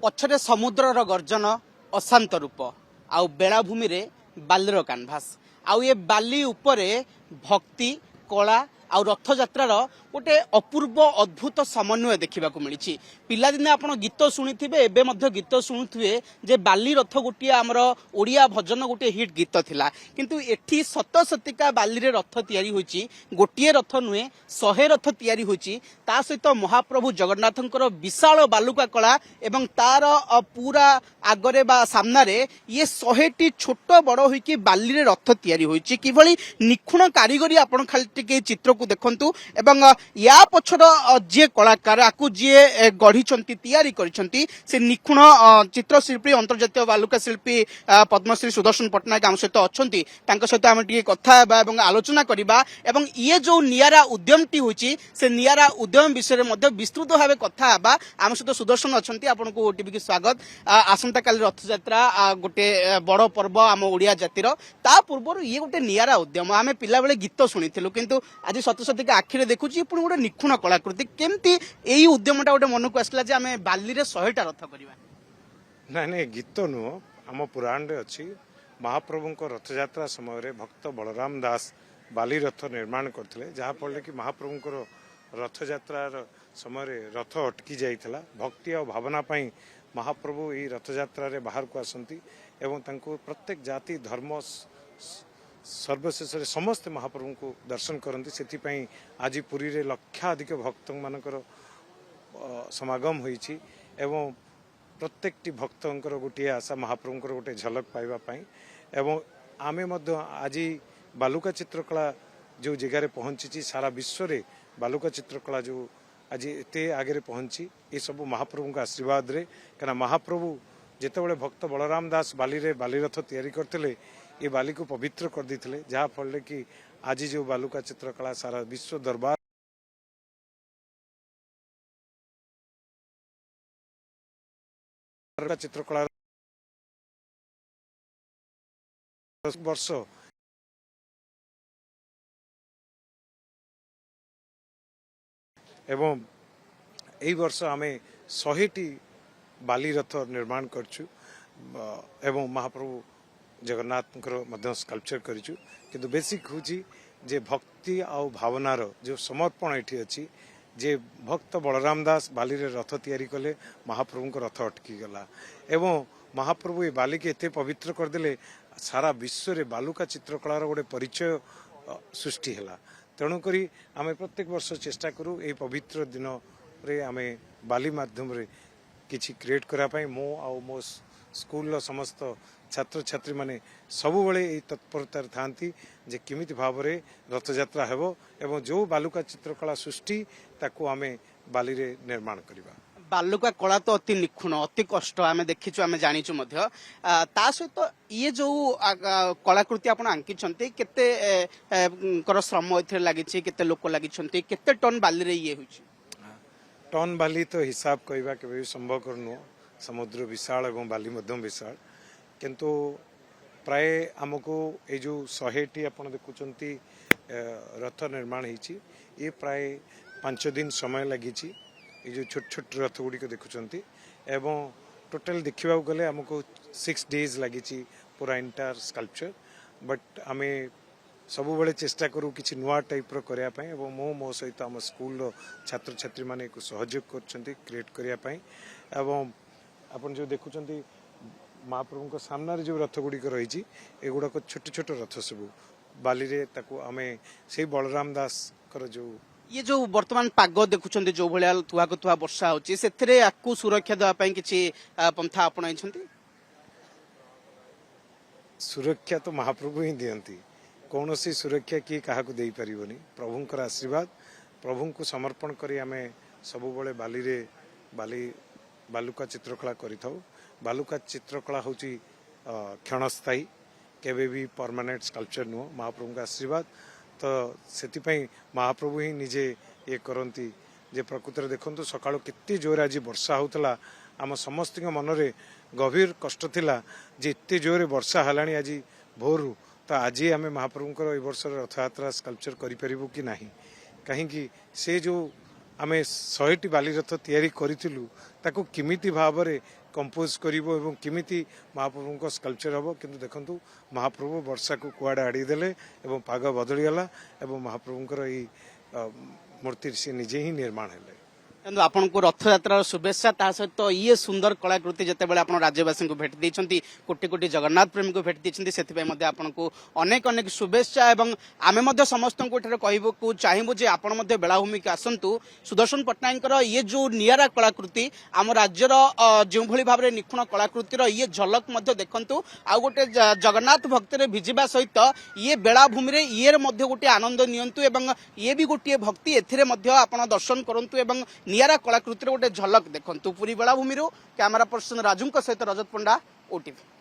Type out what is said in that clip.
पछरे समुद्रर गर्जन अशांत रूप आउ बेलाभूमि रे बालीर कानभास आउ ये बाली उपरे भक्ति कला आउ रथयात्रार गोटे अपूर्व अद्भुत समन्वय देखा मिली। पिलादिने आप गीत शुणी एवं गीत शुणुवे जे बाली रथ गोटे आमर ओडिया भजन गोटे हिट गीत थिला किंतु एठी सत सतिका बाली रे रथ तैयारी होईची गोटे रथ नुहे 100 रथ तैयारी होईची ता सहित महाप्रभु जगन्नाथंकर विशाल बालुका कला एवं तार पूरा आगरे बा सामनारे ये 100टी छोट बड़ होईकी बाली रे रथ तैयारी होईची किभली निखुण कारीगरी आपण खाली टिके चित्र को देखंतु एवं या पछर जे कलाकार आकु जे गढ़ी तैयारी करिसंती से निखुण चित्रशिल्पी अंतर्जातीय बालुका शिल्पी पद्मश्री सुदर्शन पट्टनायक आम सहित अच्छी सहित आम टे कथा एवं आलोचना करवा एवं ये जो नियारा उद्यमटी होची से नियारा उद्यम विषय में विस्तृत भाव कथा हेबा आम सहित सुदर्शन अच्छी आपको ओटीवी की स्वागत। आसंता काली रथयात्रा गोटे बड़ पर्व आम ओडिया जातिर ता पूर्व ये गोटे नियारा उद्यम आम पिला बेले गीत शुणिलु किंतु आज सत सतिक आखिरे देखुची पुणी गोटे निखुण कलाकृति केमती यही उद्यमटा गोटे मन को आसला जे आम बाली रे 100टा रथ करवा ना नहीं गीत नुह आम पुराण रे अच्छी महाप्रभु रथयात्रा समय भक्त बलराम दास बाली रथ निर्माण करते जहाँफल कि महाप्रभु रथयात्रार समय रथ अटकी जाइला भक्ति और भावना पाई महाप्रभु यही रथयात्रा रे बाहर को आसती एवं तांको प्रत्येक जाति धर्म सर्वशेष समस्त महाप्रभु को दर्शन करती से आज पुरी रे लक्षाधिक भक्त मानकर समागम होईची एवं प्रत्येकटी भक्तर गोटे आशा महाप्रभुंर गोटे झलक पाइबा पाई एवं आमे मध्य आज बालुका चित्रकला जो जगार पहुंची सारा विश्व रे बालुका चित्रकला जो आज एते आगे पहुंची ये सब महाप्रभु आशीर्वाद रे कना महाप्रभु जेतेबेले भक्त बलराम दास बाली रे बालीरथ तैयारी करते ये बाली को पवित्र कर देते जहाँ फल कि आज जो बालुका चित्रकला सारा विश्व दरबार चित्रकला वर्ष एवं यही वर्ष आम 100टी बाली रथ निर्माण करछु एवं महाप्रभु जगन्नाथ स्कल्पचर करिछु किंतु बेसिक होची जे भक्ति आउ भावनार जो समर्पण एठी अछि जे भक्त बलराम दास बाली रे रथ तैयारी कले महाप्रभु रथ अटकी गला एवं महाप्रभु ये बाली के एते पवित्र करदेले सारा विश्व रे बालुका चित्रकलार गोटे परिचय सृष्टि हैला तेणुक आम प्रत्येक वर्ष चेष्टा करूँ ये पवित्र दिन रे आम बाली माध्यम रे किछि क्रिएट कराई मो आउ मो स्कूल समस्त छात्र छात्री माने सबु बळे ए तत्परतार थांती जे किमिति भाव रे रथयात्रा हेबो एवं जो बालुका चित्रकला सृष्टि ताको आमे बाली रे निर्माण करिबा। बालुका कला तो अति निखुण अति कष्ट आम देखीचु आम जानिचु मध्य ता सहित ये जो कलाकृति आपण आंकिछन्ते केते कर श्रम एथे लागिछि केते लोक लागिछन्ते केते टन बाली रे ये होछि टन बाली तो हिसाब कहवा के भी संभव करनु समुद्र विशाल एवं बाली मध्यम विशाल किंतु प्राय आमको ये जो 100टी आपण देखुचंती रथ निर्माण होती ये प्राय 5 दिन समय लगी ये जो छोट छोट रथ गुड़िक देखुचंती एवं टोटल देखा गले आमको 6 डेज लगी पूरा इंटायर स्कल्पचर बट आमे सबु बेले चेष्टा करूँ किसी नुआ टाइप करने एवं मो सहित आम स्कूल छात्र छात्री माने को सहयोग कर क्रिएट करने एवं आपन जो देखुचंती महाप्रभु सामने जो रथ गुड़िक रही एगुड़ाक छोट छोट रथ सबू बाली रे ताकू आमे से बलराम दास कर जो ये जो वर्तमान पाग देखुचंती जो भलिया तुआ को तुआ वर्षा होची सेथरे आकु सुरक्षा देवा पई किछि पंथा अपनाई छंती सुरक्षा तो महाप्रभु ही दियंती कौन सी सुरक्षा किए क्या दे पारिबनी प्रभुंकर आशीर्वाद प्रभु को समर्पण करी आमे सबु बळे बाली रे बालुका चित्रकला करिथाउ बालुका चित्रकला होची क्षणस्थायी केबे भी परमानेंट स्कल्पचर नुह महाप्रभु का आशीर्वाद तो सेतिपई महाप्रभु ही निजे ये करती जे प्रकृति देखंतु सकाळो केते जोर आज वर्षा होतला आम समस्त मन रे गभीर कष्ट थिला जे एते जोर वर्षा हलाणी आज भोरु तो आज आम महाप्रभुंकर ए वर्ष रथयात्रा स्कल्पचर करिपरिबु कि नाही कहीं से जो आम 100टी बाली रथ तैयारी करिथिलु ताको किमिति भाव रे कंपोज करिवो एवं किमिति महाप्रभु स्कल्पचर हम किंतु देखंतु महाप्रभु वर्षा को कुआडे आड़ी देले एवं पाग बदली गला एवं महाप्रभुंकर ई मूर्ति से निजे ही निर्माण हेले। କିନ୍ତୁ ଆପଣଙ୍କୁ ରଥଯାତ୍ରାର ଶୁଭେଚ୍ଛା ତା ସହିତ ଇଏ ସୁନ୍ଦର କଳାକୃତି ଯେତେବେଳେ ଆପଣ ରାଜ୍ୟବାସୀଙ୍କୁ ଭେଟି ଦେଇଛନ୍ତି କୋଟି କୋଟି ଜଗନ୍ନାଥ ପ୍ରେମୀଙ୍କୁ ଭେଟି ଦେଇଛନ୍ତି ସେଥିପାଇଁ ମଧ୍ୟ ଆପଣଙ୍କୁ ଅନେକ ଅନେକ ଶୁଭେଚ୍ଛା ଏବଂ ଆମେ ମଧ୍ୟ ସମସ୍ତଙ୍କୁ ଏଠାରେ କହିବାକୁ ଚାହିଁବୁ ଯେ ଆପଣ ମଧ୍ୟ ବେଳାଭୂମିକୁ ଆସନ୍ତୁ ସୁଦର୍ଶନ ପଟ୍ଟନାୟକଙ୍କର ଇଏ ଯୋଉ ନିଆରା କଳାକୃତି ଆମ ରାଜ୍ୟର ଯେଉଁଭଳି ଭାବରେ ନିଖୁଣ କଳାକୃତିର ଇଏ ଝଲକ ମଧ୍ୟ ଦେଖନ୍ତୁ ଆଉ ଗୋଟେ ଜଗନ୍ନାଥ ଭକ୍ତିରେ ଭିଜିବା ସହିତ ଇଏ ବେଳାଭୂମିରେ ଇଏର ମଧ୍ୟ ଗୋଟିଏ ଆନନ୍ଦ ନିଅନ୍ତୁ ଏବଂ ଇଏ ବି ଗୋଟିଏ ଭକ୍ତି ଏଥିରେ ମଧ୍ୟ ଆପଣ ଦର୍ଶନ କରନ୍ତୁ ଏବଂ ନିଆରା କଳାକୃତିର ଗୋଟେ ଝଲକ ଦେଖନ୍ତୁ ପୁରୀ ବେଳାଭୂମିରୁ କ୍ୟାମେରା ପର୍ସନ ରାଜୁଙ୍କ ସହିତ ରଜତ ପଣ୍ଡା ଓଟିଭି।